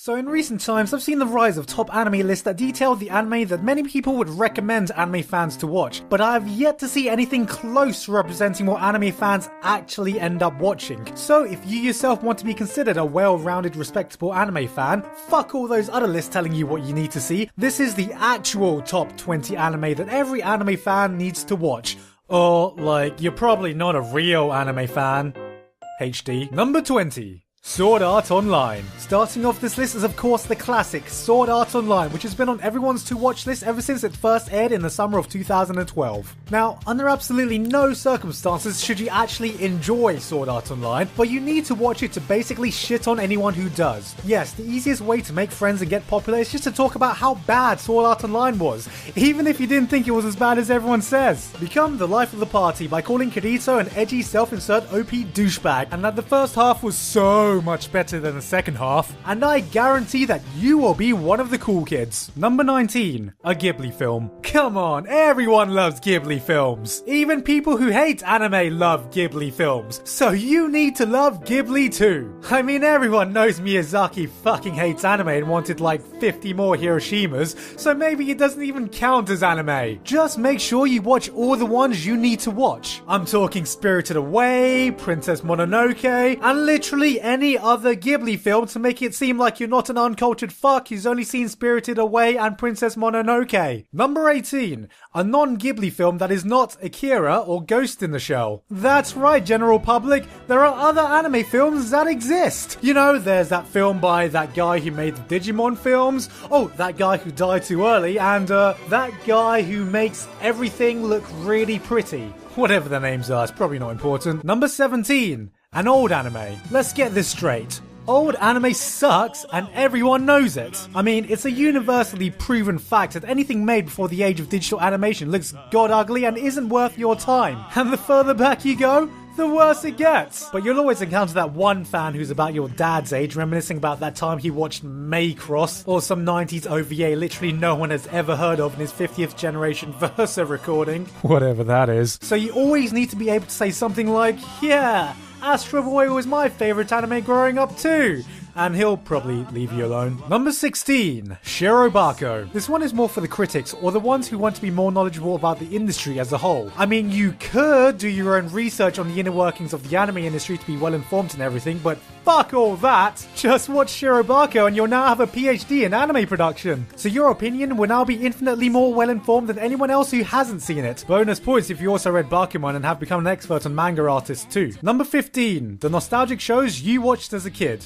So in recent times, I've seen the rise of top anime lists that detail the anime that many people would recommend anime fans to watch, but I have yet to see anything close to representing what anime fans actually end up watching. So if you yourself want to be considered a well-rounded, respectable anime fan, fuck all those other lists telling you what you need to see. This is the actual top 20 anime that every anime fan needs to watch. Or, like, you're probably not a real anime fan. HD. Number 20. Sword Art Online. Starting off this list is of course the classic Sword Art Online, which has been on everyone's to-watch list ever since it first aired in the summer of 2012. Now, under absolutely no circumstances should you actually enjoy Sword Art Online, but you need to watch it to basically shit on anyone who does. Yes, the easiest way to make friends and get popular is just to talk about how bad Sword Art Online was, even if you didn't think it was as bad as everyone says. Become the life of the party by calling Kirito an edgy self-insert OP douchebag, and that the first half was so much better than the second half, and I guarantee that you will be one of the cool kids. Number 19. A Ghibli film. Come on, everyone loves Ghibli films. Even people who hate anime love Ghibli films, so you need to love Ghibli too. I mean, everyone knows Miyazaki fucking hates anime and wanted like 50 more Hiroshimas, so maybe it doesn't even count as anime. Just make sure you watch all the ones you need to watch. I'm talking Spirited Away, Princess Mononoke, and literally any other Ghibli film to make it seem like you're not an uncultured fuck who's only seen Spirited Away and Princess Mononoke. Number 18. A non-Ghibli film that is not Akira or Ghost in the Shell. That's right, general public, there are other anime films that exist. You know, there's that film by that guy who made the Digimon films, oh, that guy who died too early, and that guy who makes everything look really pretty. Whatever their names are, it's probably not important. Number 17. An old anime. Let's get this straight. Old anime sucks and everyone knows it. I mean, it's a universally proven fact that anything made before the age of digital animation looks god ugly and isn't worth your time. And the further back you go, the worse it gets. But you'll always encounter that one fan who's about your dad's age reminiscing about that time he watched Maycross or some 90s OVA literally no one has ever heard of in his 50th generation Versa recording. Whatever that is. So you always need to be able to say something like, yeah, Astro Boy was my favourite anime growing up too. And he'll probably leave you alone. Number 16. Shirobako. This one is more for the critics, or the ones who want to be more knowledgeable about the industry as a whole. I mean, you could do your own research on the inner workings of the anime industry to be well informed and everything, but fuck all that. Just watch Shirobako and you'll now have a PhD in anime production. So your opinion will now be infinitely more well informed than anyone else who hasn't seen it. Bonus points if you also read Bakuman and have become an expert on manga artists too. Number 15. The nostalgic shows you watched as a kid.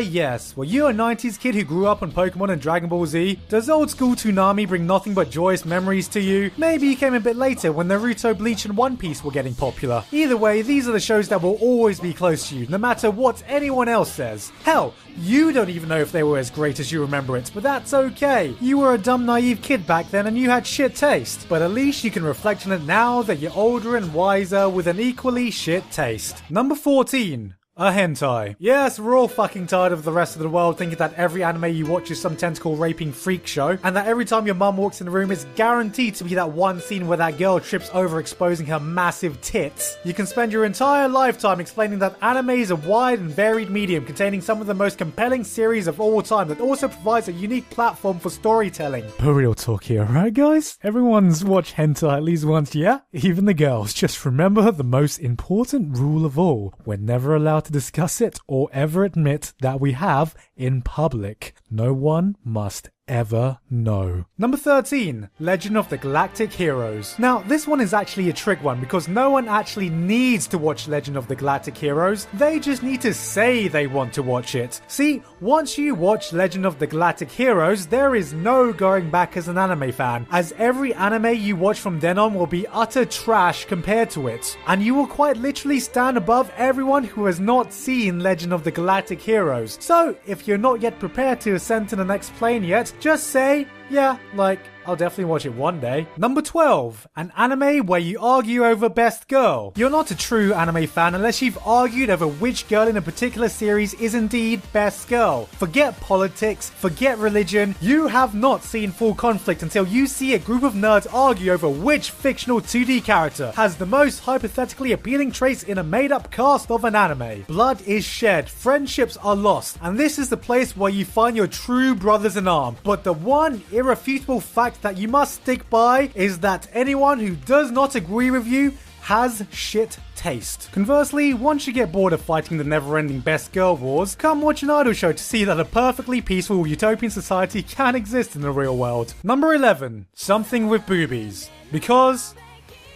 Yes. Were you a 90s kid who grew up on Pokemon and Dragon Ball Z? Does old school Toonami bring nothing but joyous memories to you? Maybe you came a bit later when Naruto, Bleach and One Piece were getting popular. Either way, these are the shows that will always be close to you, no matter what anyone else says. Hell, you don't even know if they were as great as you remember it, but that's okay. You were a dumb naive kid back then and you had shit taste. But at least you can reflect on it now that you're older and wiser with an equally shit taste. Number 14. A hentai. Yes, we're all fucking tired of the rest of the world thinking that every anime you watch is some tentacle raping freak show, and that every time your mum walks in the room it's guaranteed to be that one scene where that girl trips over exposing her massive tits. You can spend your entire lifetime explaining that anime is a wide and varied medium containing some of the most compelling series of all time that also provides a unique platform for storytelling. But real talk here, right guys? Everyone's watched hentai at least once, yeah? Even the girls. Just remember the most important rule of all. We're never allowed to discuss it or ever admit that we have in public. No one must ever know. Number 13. Legend of the Galactic Heroes. Now, this one is actually a trick one because no one actually needs to watch Legend of the Galactic Heroes. They just need to say they want to watch it. See, once you watch Legend of the Galactic Heroes, there is no going back as an anime fan, as every anime you watch from then on will be utter trash compared to it. And you will quite literally stand above everyone who has not seen Legend of the Galactic Heroes. So, if you're not yet prepared to ascend to the next plane yet, just say, yeah, like, I'll definitely watch it one day. Number 12, an anime where you argue over best girl. You're not a true anime fan unless you've argued over which girl in a particular series is indeed best girl. Forget politics, forget religion, you have not seen full conflict until you see a group of nerds argue over which fictional 2D character has the most hypothetically appealing traits in a made-up cast of an anime. Blood is shed, friendships are lost, and this is the place where you find your true brothers in arms. But the one irrefutable fact that you must stick by is that anyone who does not agree with you has shit taste. Conversely, once you get bored of fighting the never-ending best girl wars, come watch an idol show to see that a perfectly peaceful utopian society can exist in the real world. Number 11, something with boobies. Because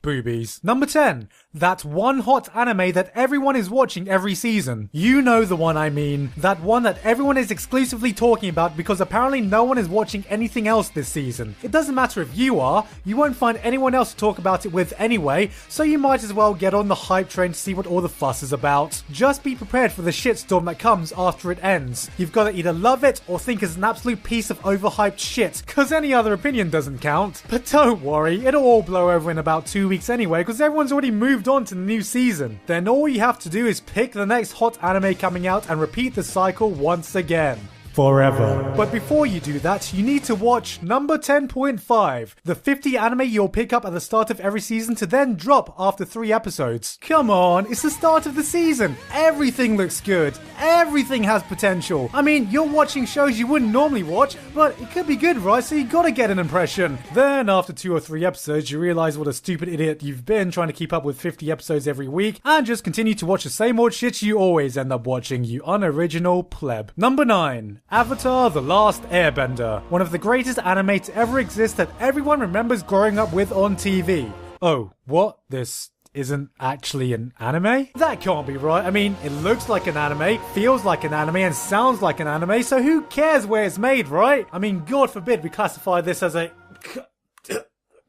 boobies. Number 10, that one hot anime that everyone is watching every season. You know the one I mean. That one that everyone is exclusively talking about because apparently no one is watching anything else this season. It doesn't matter if you are, you won't find anyone else to talk about it with anyway, so you might as well get on the hype train to see what all the fuss is about. Just be prepared for the shitstorm that comes after it ends. You've got to either love it or think it's an absolute piece of overhyped shit, cause any other opinion doesn't count. But don't worry, it'll all blow over in about 2 weeks anyway, cause everyone's already moved on to the new season. Then all you have to do is pick the next hot anime coming out and repeat the cycle once again. Forever. But before you do that, you need to watch number 10.5, the 50 anime you'll pick up at the start of every season to then drop after 3 episodes. Come on, it's the start of the season. Everything looks good. Everything has potential. I mean, you're watching shows you wouldn't normally watch, but it could be good, right? So you gotta get an impression. Then after 2 or 3 episodes, you realize what a stupid idiot you've been trying to keep up with 50 episodes every week and just continue to watch the same old shit you always end up watching, you unoriginal pleb. Number 9. Avatar: The Last Airbender, one of the greatest anime to ever exist that everyone remembers growing up with on TV. Oh, what? This isn't actually an anime? That can't be right. I mean, it looks like an anime, feels like an anime, and sounds like an anime, so who cares where it's made, right? I mean, God forbid we classify this as a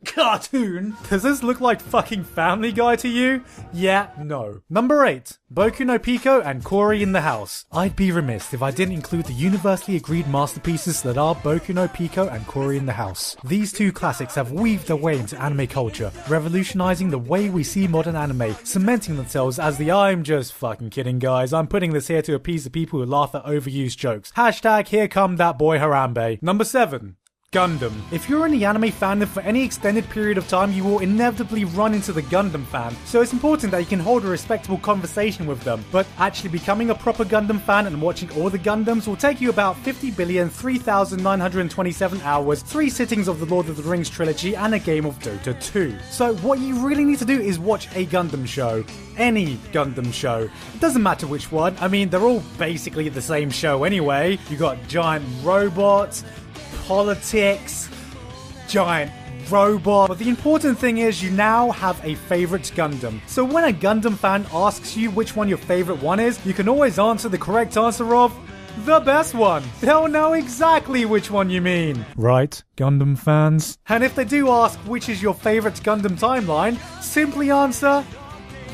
cartoon. Does this look like fucking Family Guy to you? Yeah, no. Number 8. Boku no Pico and Cory in the House. I'd be remiss if I didn't include the universally agreed masterpieces that are Boku no Pico and Cory in the House. These two classics have weaved their way into anime culture, revolutionizing the way we see modern anime, cementing themselves as the I'm just fucking kidding guys, I'm putting this here to appease the people who laugh at overused jokes. Hashtag here come that boy Harambe. Number 7. Gundam. If you're in the anime fandom for any extended period of time, you will inevitably run into the Gundam fan, so it's important that you can hold a respectable conversation with them. But actually becoming a proper Gundam fan and watching all the Gundams will take you about 50,003,927 hours, 3 sittings of the Lord of the Rings trilogy, and a game of Dota 2. So what you really need to do is watch a Gundam show. Any Gundam show. It doesn't matter which one, I mean, they're all basically the same show anyway. You got giant robots, politics, giant robot. But the important thing is you now have a favorite Gundam. So when a Gundam fan asks you which one your favorite one is, you can always answer the correct answer of the best one. They'll know exactly which one you mean. Right, Gundam fans? And if they do ask which is your favorite Gundam timeline, simply answer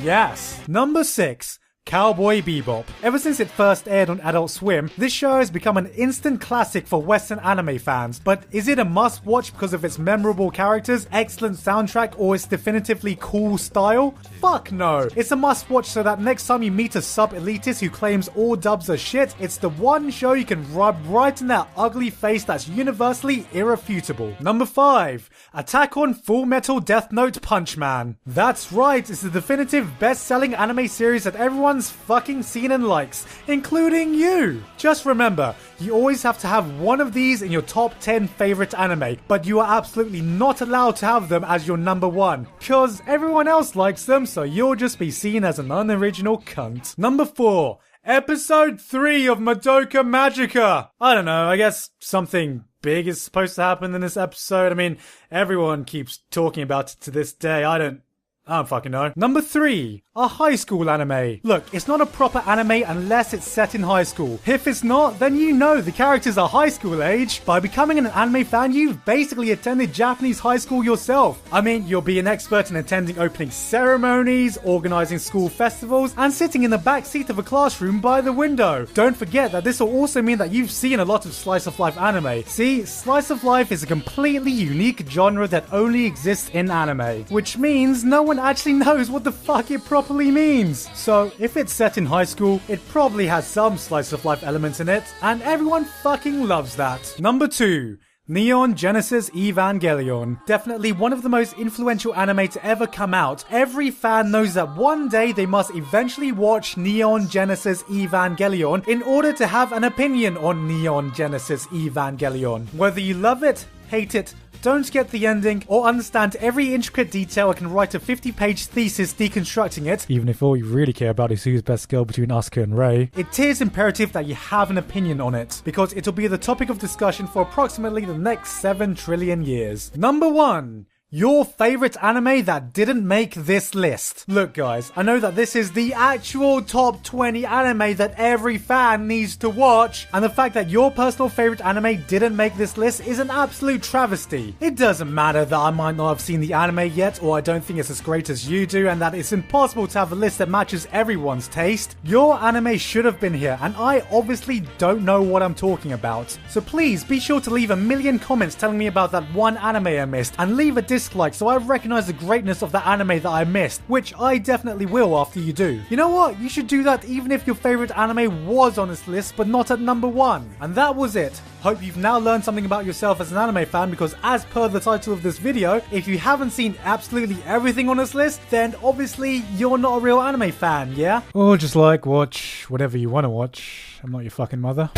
yes. Number 6. Cowboy Bebop. Ever since it first aired on Adult Swim, this show has become an instant classic for Western anime fans. But is it a must-watch because of its memorable characters, excellent soundtrack, or its definitively cool style? Fuck no. It's a must-watch so that next time you meet a sub-elitist who claims all dubs are shit, it's the one show you can rub right in that ugly face that's universally irrefutable. Number 5. Attack on Full Metal Death Note Punch Man. That's right, it's the definitive best-selling anime series that everyone's fucking seen and likes, including you. Just remember, you always have to have one of these in your top 10 favorite anime, but you are absolutely not allowed to have them as your number 1, cause everyone else likes them, so you'll just be seen as an unoriginal cunt. Number 4. Episode 3 of Madoka Magica. I don't know, I guess something big is supposed to happen in this episode. I mean, everyone keeps talking about it to this day. I don't I don't fucking know. Number 3, a high school anime. Look, it's not a proper anime unless it's set in high school. If it's not, then you know the characters are high school age. By becoming an anime fan, you've basically attended Japanese high school yourself. I mean, you'll be an expert in attending opening ceremonies, organizing school festivals, and sitting in the back seat of a classroom by the window. Don't forget that this will also mean that you've seen a lot of slice of life anime. See, slice of life is a completely unique genre that only exists in anime, which means no one actually knows what the fuck it properly means. So if it's set in high school, it probably has some slice of life elements in it, and everyone fucking loves that. Number 2, Neon Genesis Evangelion. Definitely one of the most influential anime to ever come out. Every fan knows that one day they must eventually watch Neon Genesis Evangelion in order to have an opinion on Neon Genesis Evangelion. Whether you love it, hate it, don't get the ending, or understand every intricate detail, I can write a 50-page thesis deconstructing it, even if all you really care about is who's best girl between Asuka and Rei. It is imperative that you have an opinion on it, because it'll be the topic of discussion for approximately the next 7 trillion years. Number 1. Your favorite anime that didn't make this list. Look guys, I know that this is the actual top 20 anime that every fan needs to watch, and the fact that your personal favorite anime didn't make this list is an absolute travesty. It doesn't matter that I might not have seen the anime yet, or I don't think it's as great as you do, and that it's impossible to have a list that matches everyone's taste. Your anime should have been here, and I obviously don't know what I'm talking about. So please be sure to leave a million comments telling me about that one anime I missed, and leave a dislike so I recognize the greatness of the anime that I missed, which I definitely will after you do. You know what? You should do that even if your favorite anime was on this list but not at number 1. And that was it. Hope you've now learned something about yourself as an anime fan, because as per the title of this video, if you haven't seen absolutely everything on this list, then obviously you're not a real anime fan, yeah? Or just like watch whatever you want to watch. I'm not your fucking mother.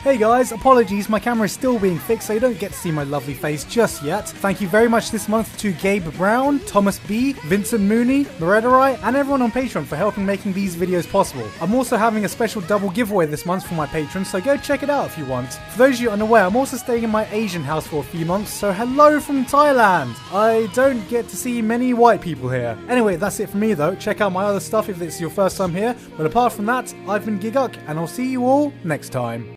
Hey guys, apologies, my camera is still being fixed so you don't get to see my lovely face just yet. Thank you very much this month to Gabe Brown, Thomas B, Vincent Mooney, Moredarai, and everyone on Patreon for helping making these videos possible. I'm also having a special double giveaway this month for my patrons, so go check it out if you want. For those of you unaware, I'm also staying in my Asian house for a few months, so hello from Thailand! I don't get to see many white people here. Anyway, that's it for me though. Check out my other stuff if it's your first time here, but apart from that, I've been Giguk, and I'll see you all next time.